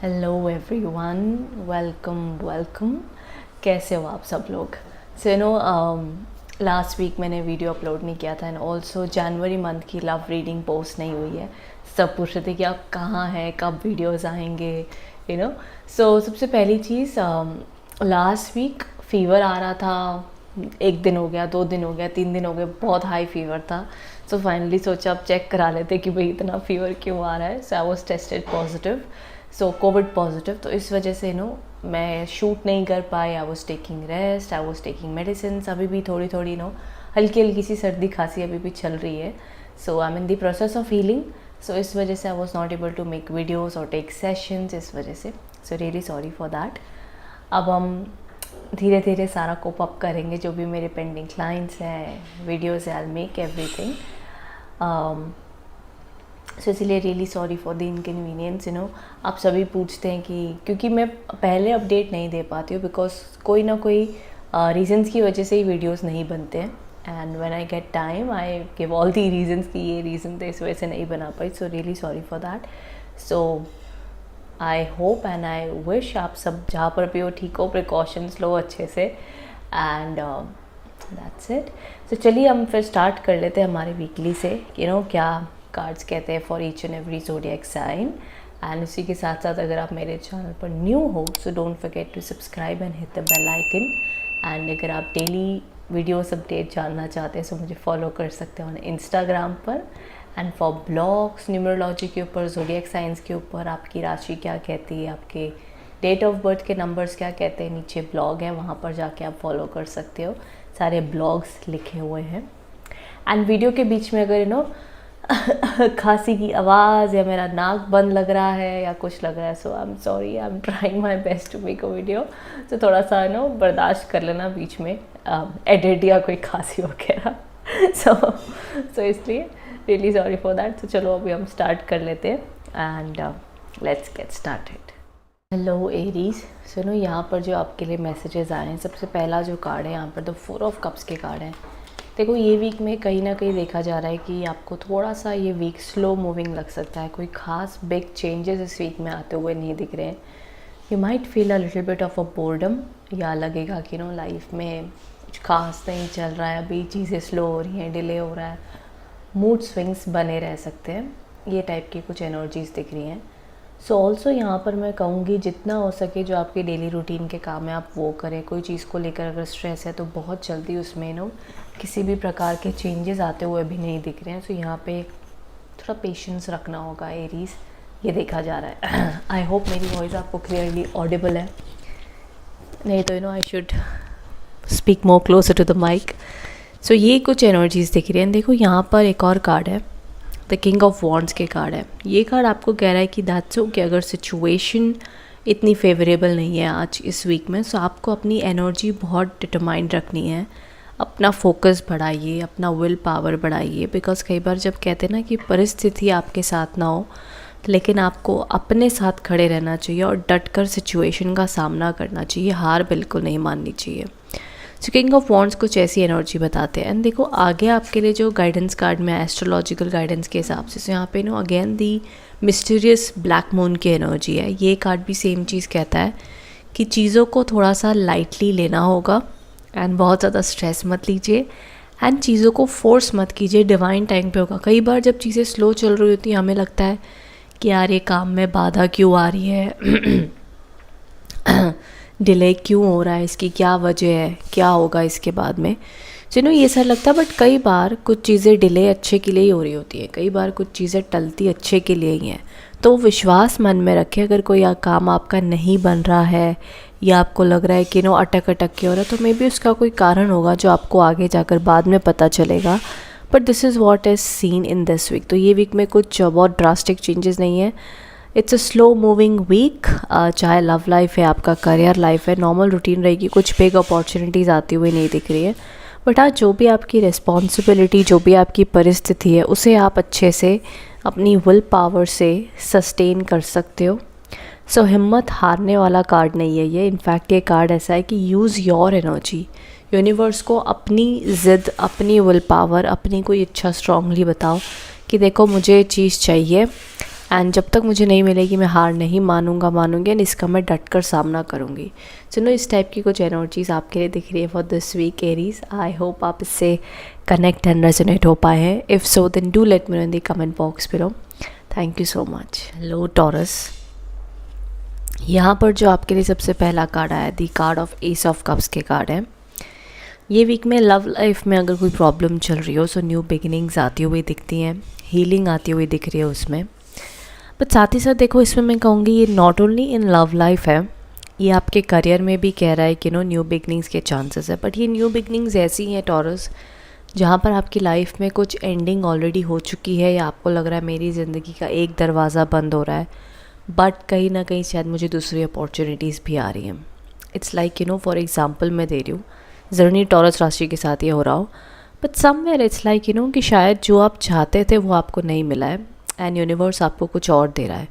Hello everyone, welcome. कैसे हो आप सब लोग? लास्ट वीक मैंने वीडियो अपलोड नहीं किया था एंड ऑल्सो जनवरी मंथ की लव रीडिंग पोस्ट नहीं हुई है। सब पूछ रहे थे कि आप कहाँ हैं, कब वीडियोस आएंगे, सो सबसे पहली चीज़, लास्ट वीक फीवर आ रहा था। 1 दिन हो गया, 2 दिन हो गया, 3 दिन हो गए, बहुत हाई फीवर था। सो फाइनली सोचा अब चेक करा लेते कि भाई इतना फीवर क्यों आ रहा है। So I was tested positive, so covid positive. तो इस वजह से मैं शूट नहीं कर पाई। I was taking rest, I was taking medicine. अभी भी थोड़ी थोड़ी हल्की हल्की सी सर्दी खांसी अभी भी चल रही है। So I am in the process of healing. So इस वजह से I was not able to make videos और टेक सेशंस, इस वजह से। So really sorry for that. अब हम धीरे धीरे सारा कोप अप करेंगे, जो भी मेरे पेंडिंग क्लाइंट्स हैं, वीडियोज़ है, आई मेक एवरीथिंग। सो इसलिए really sorry for the inconvenience. आप सभी पूछते हैं कि क्योंकि मैं पहले अपडेट नहीं दे पाती हूँ बिकॉज कोई ना कोई रीजंस की वजह से ही वीडियोस नहीं बनते हैं। And when I get time I give all the reasons कि ये रीज़न थे, इस वजह से नहीं बना पाई। So really sorry for that. So I hope and I wish आप सब जहाँ पर भी हो ठीक हो, प्रिकॉशंस लो अच्छे से, एंड दैट्स इट। तो चलिए हम फिर स्टार्ट कर लेते हैं हमारे वीकली से। क्या कार्ड्स कहते हैं for each and every zodiac sign. And उसी के साथ साथ अगर आप मेरे चैनल पर न्यू हो so don't forget to subscribe and hit the bell icon. And अगर आप डेली वीडियोस अपडेट जानना चाहते हैं सो मुझे फॉलो कर सकते हैं इंस्टाग्राम पर। एंड फॉर ब्लॉग्स न्यूमरोलॉजी के ऊपर, ज़ोडिएक साइंस के ऊपर, आपकी राशि क्या कहती है, आपके डेट ऑफ बर्थ के नंबर्स क्या कहते हैं, नीचे ब्लॉग है, वहाँ पर जाके आप फॉलो कर सकते हो। सारे ब्लॉग्स लिखे हुए हैं। एंड वीडियो के बीच में अगर खांसी की आवाज़ या मेरा नाक बंद लग रहा है या कुछ लग रहा है, so I am sorry, I am trying my best to make a video. तो थोड़ा सा बर्दाश्त कर लेना बीच में एडिट या कोई खांसी वगैरह। सो इसलिए रियली सॉरी फॉर दैट। तो चलो अभी हम स्टार्ट कर लेते हैं and let's get started. Hello Aries, सुनो यहाँ पर जो आपके लिए मैसेजेस आए हैं, सबसे पहला जो कार्ड है यहाँ पर द 4 ऑफ कप्स के कार्ड हैं। देखो ये वीक में कहीं ना कहीं देखा जा रहा है कि आपको थोड़ा सा ये वीक स्लो मूविंग लग सकता है। कोई खास बिग चेंजेस इस वीक में आते हुए नहीं दिख रहे हैं। You might feel a little bit of a boredom, या लगेगा कि लाइफ में कुछ खास नहीं चल रहा है, अभी चीज़ें स्लो हो रही हैं, डिले हो रहा है, मूड स्विंग्स बने रह सकते हैं। ये टाइप की कुछ एनर्जीज़ दिख रही हैं। सो ऑल्सो यहाँ पर मैं कहूँगी जितना हो सके जो आपके डेली रूटीन के काम है आप वो करें। कोई चीज़ को लेकर अगर स्ट्रेस है तो बहुत जल्दी उसमें किसी भी प्रकार के चेंजेस आते हुए भी नहीं दिख रहे हैं। सो यहाँ पे थोड़ा पेशेंस रखना होगा एरीज, ये देखा जा रहा है। आई होप मेरी वॉइस आपको क्लियरली ऑडिबल है, नहीं तो I should speak more closer to the mic. So ये कुछ एनर्जीज़ दिख रही हैं। देखो यहाँ पर एक और कार्ड है, द किंग ऑफ वॉन्ड्स के कार्ड है। ये कार्ड आपको कह रहा है कि दैट्स ओके, अगर सिचुएशन इतनी फेवरेबल नहीं है आज इस वीक में, सो आपको अपनी एनर्जी बहुत डिटरमाइंड रखनी है, अपना फोकस बढ़ाइए, अपना विल पावर बढ़ाइए। बिकॉज कई बार जब कहते हैं ना कि परिस्थिति आपके साथ ना हो, लेकिन आपको अपने साथ खड़े रहना चाहिए और डट कर सिचुएशन का सामना करना चाहिए, हार बिल्कुल नहीं माननी चाहिए। सो किंग ऑफ वॉन्ड्स कुछ ऐसी एनर्जी बताते हैं। एंड देखो आगे आपके लिए जो गाइडेंस कार्ड में एस्ट्रोलॉजिकल गाइडेंस के हिसाब से, यहाँ पे again the mysterious black moon की एनर्जी है। ये कार्ड भी सेम चीज़ कहता है कि चीज़ों को थोड़ा सा लाइटली लेना होगा एंड बहुत ज़्यादा स्ट्रेस मत लीजिए एंड चीज़ों को फोर्स मत कीजिए, डिवाइन टाइम पे होगा। कई बार जब चीज़ें स्लो चल रही होती हैं हमें लगता है कि यार ये काम में बाधा क्यों आ रही है, डिले क्यों हो रहा है, इसकी क्या वजह है, क्या होगा इसके बाद में, ये सर लगता है। बट कई बार कुछ चीज़ें डिले अच्छे के लिए ही हो रही होती है, कई बार कुछ चीज़ें टलती अच्छे के लिए ही हैं। तो विश्वास मन में रखें, अगर कोई काम आपका नहीं बन रहा है या आपको लग रहा है कि अटक के हो रहा है, तो मे बी उसका कोई कारण होगा जो आपको आगे जाकर बाद में पता चलेगा। But this is what is seen in this week. तो ये वीक में कुछ बहुत ड्रास्टिक चेंजेस नहीं है। It's a slow moving week. चाहे लव लाइफ है, आपका करियर लाइफ है, नॉर्मल रूटीन रहेगी, कुछ बिग अपॉर्चुनिटीज़ आती हुई नहीं दिख रही है। बट हाँ, जो भी आपकी रिस्पॉन्सिबिलिटी, जो भी आपकी परिस्थिति है, उसे आप अच्छे से अपनी विल पावर से सस्टेन कर सकते हो। सो हिम्मत हारने वाला कार्ड नहीं है ये। इनफैक्ट ये कार्ड ऐसा है कि यूज़ योर एनर्जी। यूनिवर्स को अपनी ज़िद, अपनी विल पावर, अपनी कोई इच्छा स्ट्रांगली बताओ कि देखो मुझे ये चीज़ चाहिए एंड जब तक मुझे नहीं मिलेगी मैं हार नहीं मानूंगी एंड इसका मैं डट कर सामना करूँगी। सुनो, इस टाइप की कुछ एनर्जीज आपके लिए दिख रही है for this week Aries. I hope आप इससे कनेक्ट एंड रेजोनेट हो पाए हैं। If so then do let me know in the comment box below. Thank you so much. Hello Taurus, यहाँ पर जो आपके लिए सबसे पहला कार्ड आया, the card of ace of cups के कार्ड है। ये वीक में लव लाइफ में अगर कोई प्रॉब्लम चल रही हो, सो न्यू बिगिनिंग्स आती हुई दिखती हैं, हीलिंग आती हुई दिख रही है उसमें। बट साथ ही साथ देखो, इसमें मैं कहूँगी ये not only in love life है, ये आपके करियर में भी कह रहा है कि न्यू बिगनिंग्स के चांसेस है। बट ये न्यू बिगनिंग्स ऐसी हैं टॉरस, जहाँ पर आपकी लाइफ में कुछ एंडिंग ऑलरेडी हो चुकी है या आपको लग रहा है मेरी ज़िंदगी का एक दरवाज़ा बंद हो रहा है, बट कहीं ना कहीं शायद मुझे दूसरी अपॉर्चुनिटीज़ भी आ रही हैं। इट्स लाइक फॉर एग्जाम्पल मैं दे रही हूँ, ज़रूर नहीं टॉरस राशि के साथ ये हो रहा हो, बट समवेयर इट्स लाइक कि शायद जो आप चाहते थे वो आपको नहीं मिला है एंड यूनिवर्स आपको कुछ और दे रहा है।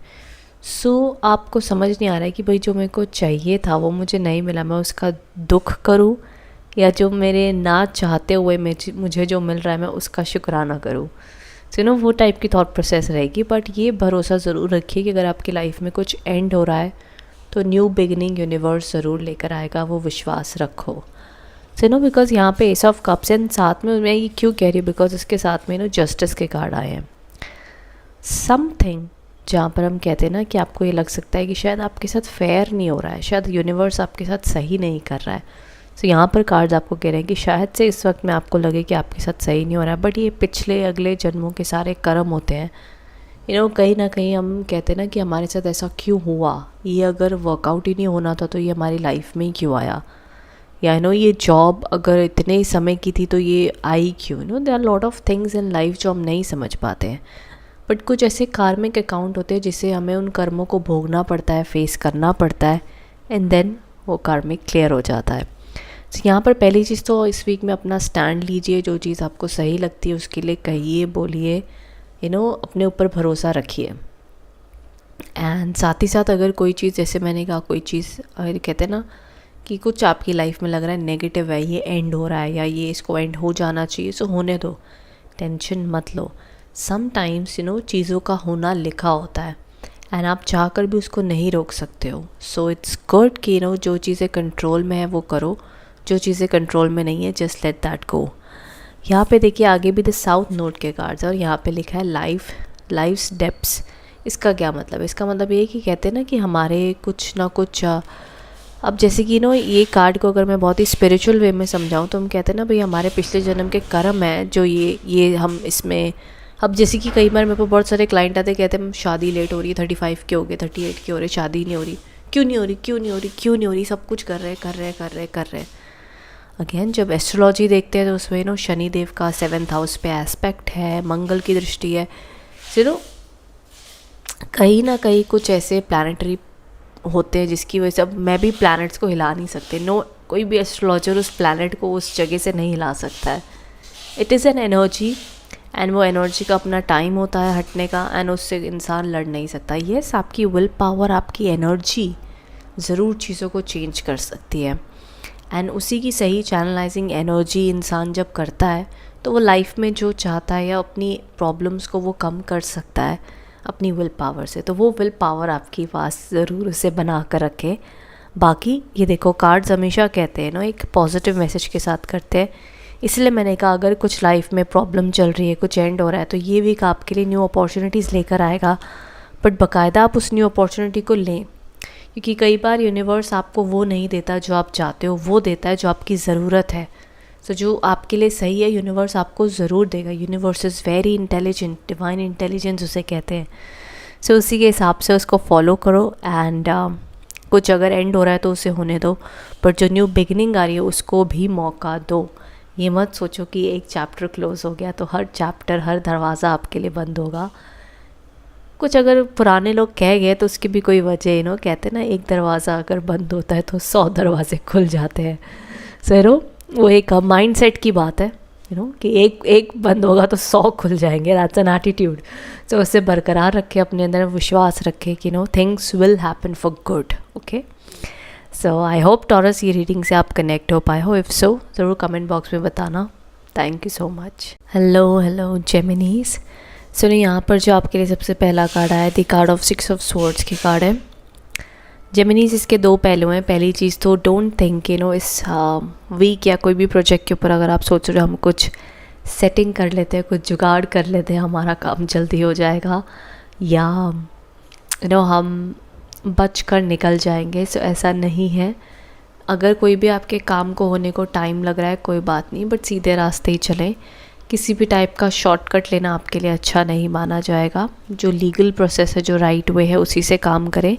सो आपको समझ नहीं आ रहा है कि भाई जो मेरे को चाहिए था वो मुझे नहीं मिला, मैं उसका दुख करूं या जो मेरे ना चाहते हुए मुझे जो मिल रहा है मैं उसका शुक्राना करूं। सो वो टाइप की थॉट प्रोसेस रहेगी। बट ये भरोसा ज़रूर रखिए कि अगर आपकी लाइफ में कुछ एंड हो रहा है तो न्यू बिगिनिंग यूनिवर्स ज़रूर लेकर आएगा, वो विश्वास रखो। बिकॉज यहाँ पे एस ऑफ कप्स एंड साथ में मैं ये क्यों कह रही हूँ, बिकॉज इसके साथ में जस्टिस के कार्ड आए हैं। समथिंग जहाँ पर हम कहते हैं ना कि आपको ये लग सकता है कि शायद आपके साथ फेयर नहीं हो रहा है, शायद यूनिवर्स आपके साथ सही नहीं कर रहा है। सो यहाँ पर कार्ड्स आपको कह रहे हैं कि शायद से इस वक्त में आपको लगे कि आपके साथ सही नहीं हो रहा है, बट ये पिछले अगले जन्मों के सारे कर्म होते हैं। कहीं ना कहीं हम कहते हैं ना कि हमारे साथ ऐसा क्यों हुआ, ये अगर वर्कआउट ही नहीं होना था तो ये हमारी लाइफ में ही क्यों आया, या ये जॉब अगर इतने ही समय की थी तो ये आई क्यों। There are lot of things in life जो हम नहीं समझ पाते हैं, बट कुछ ऐसे कार्मिक अकाउंट होते हैं जिसे हमें उन कर्मों को भोगना पड़ता है, फेस करना पड़ता है, एंड देन वो कार्मिक क्लियर हो जाता है। तो यहाँ पर पहली चीज़ तो इस वीक में अपना स्टैंड लीजिए, जो चीज़ आपको सही लगती है उसके लिए कहिए, बोलिए, अपने ऊपर भरोसा रखिए। एंड साथ ही साथ अगर कोई चीज़, जैसे मैंने कहा, कोई चीज़ अगर कहते हैं ना कि कुछ आपकी लाइफ में लग रहा है नेगेटिव है, ये एंड हो रहा है या ये इसको एंड हो जाना चाहिए, सो होने दो, टेंशन मत लो। समटाइम्स चीज़ों का होना लिखा होता है एंड आप चाह कर भी उसको नहीं रोक सकते हो। सो इट्स गुड कि जो चीज़ें कंट्रोल में है वो करो, जो चीज़ें कंट्रोल में नहीं है जस्ट लेट दैट गो। यहाँ पे देखिए आगे भी द साउथ नोड के कार्ड्स और यहाँ पे लिखा है लाइफ्स डेप्थ्स। इसका क्या मतलब है? इसका मतलब ये है कि कहते हैं ना कि हमारे कुछ ना कुछ अब जैसे कि ये कार्ड को अगर मैं बहुत ही स्पिरिचुअल वे में समझाऊँ तो हम कहते हैं ना भाई हमारे पिछले जन्म के कर्म है जो ये हम इसमें, अब जैसे कि कई बार मेरे को बहुत सारे क्लाइंट आते कहते हैं शादी लेट हो रही है, 35 के हो गए, 38 के हो रहे, शादी नहीं हो रही, क्यों नहीं हो रही, सब कुछ कर रहे। अगेन जब एस्ट्रोलॉजी देखते हैं तो उसमें शनि देव का 7th हाउस पे एस्पेक्ट है, मंगल की दृष्टि है। कहीं ना कहीं कुछ ऐसे प्लानिटरी होते हैं जिसकी वजह से, अब मैं भी प्लैनेट्स को हिला नहीं सकते, कोई भी एस्ट्रोलॉजर उस प्लैनेट को उस जगह से नहीं हिला सकता है। It is an energy and वो एनर्जी का अपना टाइम होता है हटने का एंड उससे इंसान लड़ नहीं सकता। येस, आपकी विल पावर, आपकी एनर्जी ज़रूर चीज़ों को चेंज कर सकती है एंड उसी की सही चैनलाइजिंग एनर्जी इंसान जब करता है तो वो लाइफ में जो चाहता है या अपनी प्रॉब्लम्स को वो कम कर सकता है अपनी विल पावर से। तो वो विल पावर आपके पास ज़रूर उसे बना कर रखें। बाकी ये देखो कार्ड्स हमेशा कहते हैं एक पॉजिटिव मैसेज के साथ करते हैं, इसलिए मैंने कहा अगर कुछ लाइफ में प्रॉब्लम चल रही है, कुछ एंड हो रहा है, तो ये वीक आपके लिए न्यू अपॉर्चुनिटीज़ लेकर आएगा। बट बाकायदा आप उस न्यू अपॉर्चुनिटी को लें, क्योंकि कई बार यूनिवर्स आपको वो नहीं देता जो आप चाहते हो, वो देता है जो आपकी ज़रूरत है। सो जो आपके लिए सही है यूनिवर्स आपको ज़रूर देगा। Universe is very intelligent, divine intelligence उसे कहते हैं। सो उसी के हिसाब से उसको फॉलो करो एंड कुछ अगर एंड हो रहा है तो उसे होने दो, बट जो न्यू बिगिनिंग आ रही है उसको भी मौका दो। ये मत सोचो कि एक चैप्टर क्लोज हो गया तो हर चैप्टर, हर दरवाज़ा आपके लिए बंद होगा। कुछ अगर पुराने लोग कह गए तो उसकी भी कोई वजह कहते हैं ना, एक दरवाज़ा अगर बंद होता है तो 100 दरवाजे खुल जाते हैं। सो वो एक माइंड सेट की बात है कि एक बंद होगा तो 100 खुल जाएंगे। That's an attitude. सो उससे बरकरार रखें, अपने अंदर विश्वास रखें कि things will happen for good. Okay, so I hope taurus ये रीडिंग से आप कनेक्ट हो पाए हो। इफ़ सो ज़रूर कमेंट बॉक्स में बताना। Thank you so much. Hello Geminis. सुनिए, यहाँ पर जो आपके लिए सबसे पहला कार्ड आया है, the card of 6 of swords की कार्ड है। जेमिनीज, इसके दो पहलू हैं। पहली चीज़ तो डोंट थिंक इस वीक या कोई भी प्रोजेक्ट के ऊपर अगर आप सोच रहे हो हम कुछ सेटिंग कर लेते हैं, कुछ जुगाड़ कर लेते हैं, हमारा काम जल्दी हो जाएगा या हम बच कर निकल जाएंगे। सो ऐसा नहीं है। अगर कोई भी आपके काम को होने को टाइम लग रहा है कोई बात नहीं, बट सीधे रास्ते ही चलें। किसी भी टाइप का शॉर्टकट लेना आपके लिए अच्छा नहीं माना जाएगा। जो लीगल प्रोसेस है, जो राइट वे है, उसी से काम करें,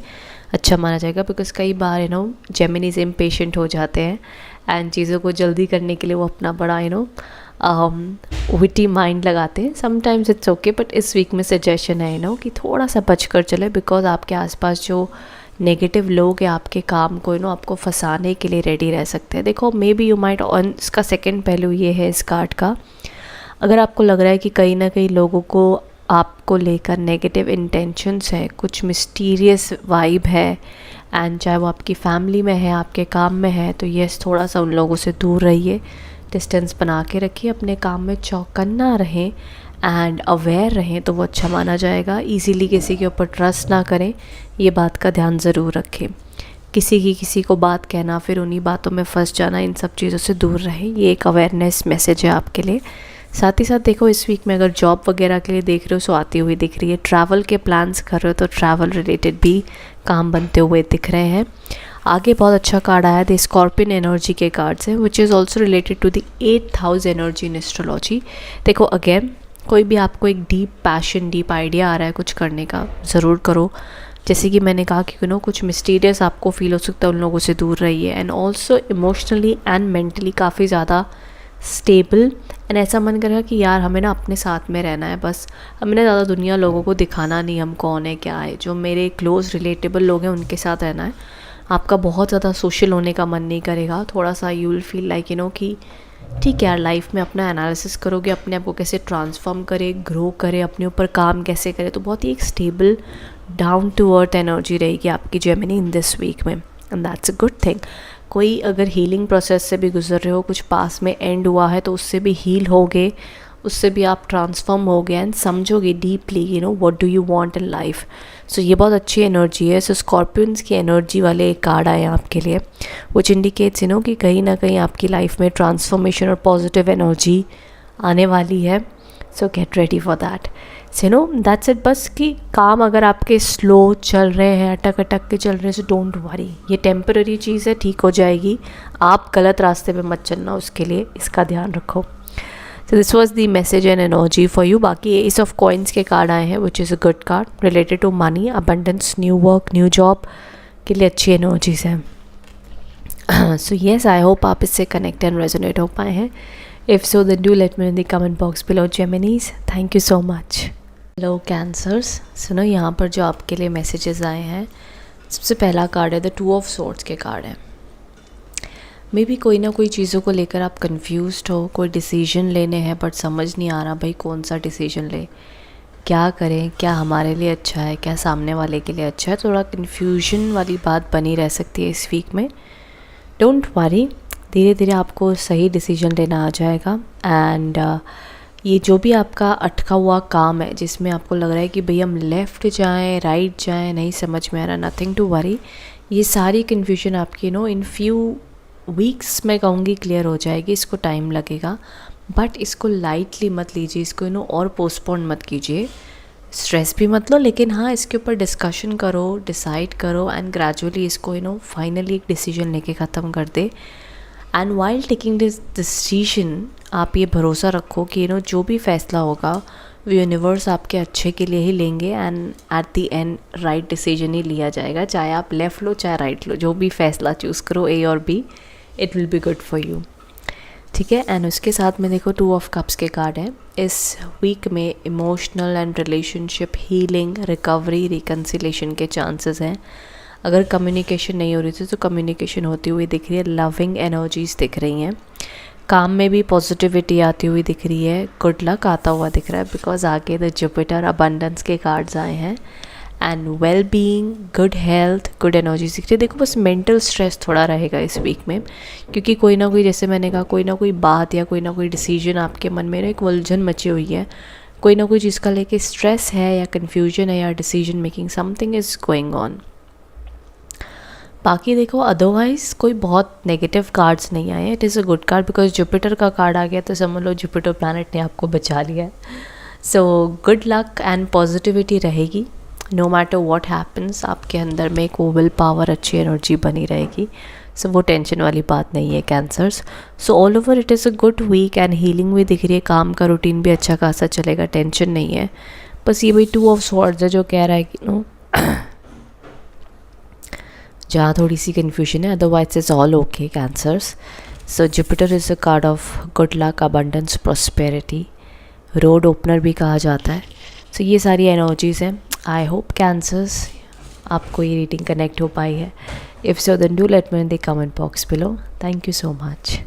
अच्छा माना जाएगा। बिकॉज कई बार जेमिनीज इम्पेशेंट हो जाते हैं एंड चीज़ों को जल्दी करने के लिए वो अपना बड़ा विटी माइंड लगाते हैं। समटाइम्स इट्स ओके, बट इस वीक में सजेशन है कि थोड़ा सा बच कर चले। बिकॉज आपके आसपास जो नेगेटिव लोग हैं आपके काम को आपको फंसाने के लिए रेडी रह सकते हैं। देखो, may be you might on, इसका सेकेंड पहलू ये है इस कार्ड का, अगर आपको लग रहा है कि कहीं ना कहीं लोगों को आपको लेकर नेगेटिव इंटेंशंस हैं, कुछ मिस्टीरियस वाइब है, एंड चाहे वो आपकी फैमिली में है, आपके काम में है, तो यस, थोड़ा सा उन लोगों से दूर रहिए, डिस्टेंस बना के रखिए, अपने काम में चौकन्ना रहें एंड अवेयर रहें, तो वो अच्छा माना जाएगा। इजीली किसी के ऊपर ट्रस्ट ना करें, ये बात का ध्यान ज़रूर रखें। किसी को बात कहना, फिर उन्हीं बातों में फंस जाना, इन सब चीज़ों से दूर रहें। ये एक अवेयरनेस मैसेज है आपके लिए। साथ ही साथ देखो, इस वीक में अगर जॉब वगैरह के लिए देख रहे हो सो आती हुई दिख रही है। ट्रैवल के प्लान्स कर रहे हो तो ट्रैवल रिलेटेड भी काम बनते हुए दिख रहे हैं। आगे बहुत अच्छा कार्ड आया द स्कॉर्पियन एनर्जी के कार्ड्स हैं, which is also related to the 8th house energy in astrology. देखो, अगेन कोई भी आपको एक डीप पैशन, डीप आइडिया आ रहा है कुछ करने का, ज़रूर करो। जैसे कि मैंने कहा कि कुछ मिस्टीरियस आपको फील हो सकता है, उन लोगों से दूर रहिए। And also emotionally and mentally काफ़ी ज़्यादा स्टेबल, एंड ऐसा मन करेगा कि यार हमें अपने साथ में रहना है, बस हमें ज़्यादा दुनिया लोगों को दिखाना नहीं हम कौन है क्या है। जो मेरे क्लोज रिलेटेबल लोग हैं उनके साथ रहना है। आपका बहुत ज़्यादा सोशल होने का मन नहीं करेगा। थोड़ा सा यू विल फील लाइक कि ठीक है यार, लाइफ में अपना एनालिसिस करोगे, अपने आप को कैसे ट्रांसफॉर्म करे, ग्रो करे, अपने ऊपर काम कैसे करे, तो बहुत ही एक stable down to earth energy रहेगी आपकी जेमिनी इन दिस वीक में, and that's a good thing. कोई अगर हीलिंग प्रोसेस से भी गुजर रहे हो, कुछ पास में एंड हुआ है, तो उससे भी हील होगे, उससे भी आप ट्रांसफॉर्म हो गए एंड समझोगे deeply what do you want in life. So ये बहुत अच्छी एनर्जी है। सो स्कॉर्पियंस की एनर्जी वाले एक कार्ड आए आपके लिए, विच इंडिकेट्स कि कहीं ना कहीं आपकी लाइफ में ट्रांसफॉर्मेशन और पॉजिटिव एनर्जी आने वाली है। सो get ready for that. That's it. बस कि काम अगर आपके स्लो चल रहे हैं, अटक अटक के चल रहे हैं, सो डोंट वरी, ये टेम्पररी चीज़ है, ठीक हो जाएगी। आप गलत रास्ते पे मत चलना, उसके लिए इसका ध्यान रखो। So this was the message and energy for you. बाकी एस ऑफ कॉइन्स के कार्ड आए हैं, which is a good card related to money, abundance, new work, new job के लिए अच्छी एनर्जीज हैं। सो येस, आई होप आप इससे कनेक्ट एंड रेजोनेट हो पाए हैं। If so then do let me in the comment box below Geminis. Thank you so much. Hello Cancers, सुनो, यहाँ पर जो आपके लिए मैसेजेस आए हैं, सबसे पहला कार्ड है द 2 ऑफ स्वॉर्ड्स के कार्ड है। मे बी कोई ना कोई चीज़ों को लेकर आप कंफ्यूज्ड हो, कोई डिसीजन लेने हैं बट समझ नहीं आ रहा भाई कौन सा डिसीजन ले, क्या करें, क्या हमारे लिए अच्छा है, क्या सामने वाले के लिए अच्छा है। थोड़ा कन्फ्यूजन वाली बात बनी रह सकती है इस वीक में। डोंट वरी, धीरे धीरे आपको सही डिसीजन लेना आ जाएगा। एंड ये जो भी आपका अटका हुआ काम है, जिसमें आपको लग रहा है कि भाई हम लेफ़्ट जाएं, राइट जाएं, नहीं समझ में आ रहा, नथिंग टू वरी। ये सारी कन्फ्यूजन आपकी इन फ्यू वीक्स मैं कहूँगी क्लियर हो जाएगी। इसको टाइम लगेगा, बट इसको लाइटली मत लीजिए, इसको और पोस्टपोन मत कीजिए, स्ट्रेस भी मत लो, लेकिन हाँ, इसके ऊपर डिस्कशन करो, डिसाइड करो, एंड ग्रेजुअली इसको फाइनली एक डिसीजन लेके ख़त्म कर दे। And while taking this decision, आप ये भरोसा रखो कि जो भी फैसला होगा वो यूनिवर्स आपके अच्छे के लिए ही लेंगे, and at the end right decision ही लिया जाएगा। चाहे आप लेफ़्ट लो चाहे राइट लो, जो भी फैसला चूज़ करो, ए और B, it will be good for you, ठीक है। एंड उसके साथ में देखो 2 ऑफ कप्स के कार्ड है। इस वीक में emotional and relationship healing, recovery, reconciliation के चांसेस हैं। अगर कम्युनिकेशन नहीं हो रही थी तो कम्युनिकेशन होती हुई दिख रही है, लविंग एनर्जीज दिख रही हैं, काम में भी पॉजिटिविटी आती हुई दिख रही है, गुड लक आता हुआ दिख रहा है, बिकॉज आगे द जुपिटर अबंडेंस के कार्ड्स आए हैं, and well being, good health, good energy दिख रही है। देखो, बस मेंटल स्ट्रेस थोड़ा रहेगा इस वीक में, क्योंकि कोई ना कोई, जैसे मैंने कहा, कोई ना कोई बात या कोई ना कोई डिसीजन आपके मन में एक उलझन मची हुई है, कोई ना कोई चीज़ का लेके स्ट्रेस है या कन्फ्यूजन है या decision making, something is going on. बाकी देखो अदरवाइज़ कोई बहुत नेगेटिव कार्ड्स नहीं आए, it is a good card because Jupiter का कार्ड आ गया तो समझ लो जुपिटर प्लैनेट ने आपको बचा लिया है। So good luck and positivity रहेगी, नो मैटर व्हाट हैपन्स, आपके अंदर में एक वो विल पावर, अच्छी एनर्जी बनी रहेगी। सो वो टेंशन वाली बात नहीं है cancers. So all over it is a good week and healing भी दिख रही है, काम का रूटीन भी अच्छा खासा चलेगा, टेंशन नहीं है। बस ये भाई 2 ऑफ स्वॉर्ड्स है जो कह रहा है कि नो जहाँ थोड़ी सी कन्फ्यूजन है, otherwise is all okay cancers. So Jupiter is a card of good luck, abundance, prosperity, road opener भी कहा जाता है। सो ये सारी एनर्जीज़ हैं। आई होप कैंसर्स आपको ये रीडिंग कनेक्ट हो पाई है। If so then do let me in the comment box below. Thank you so much.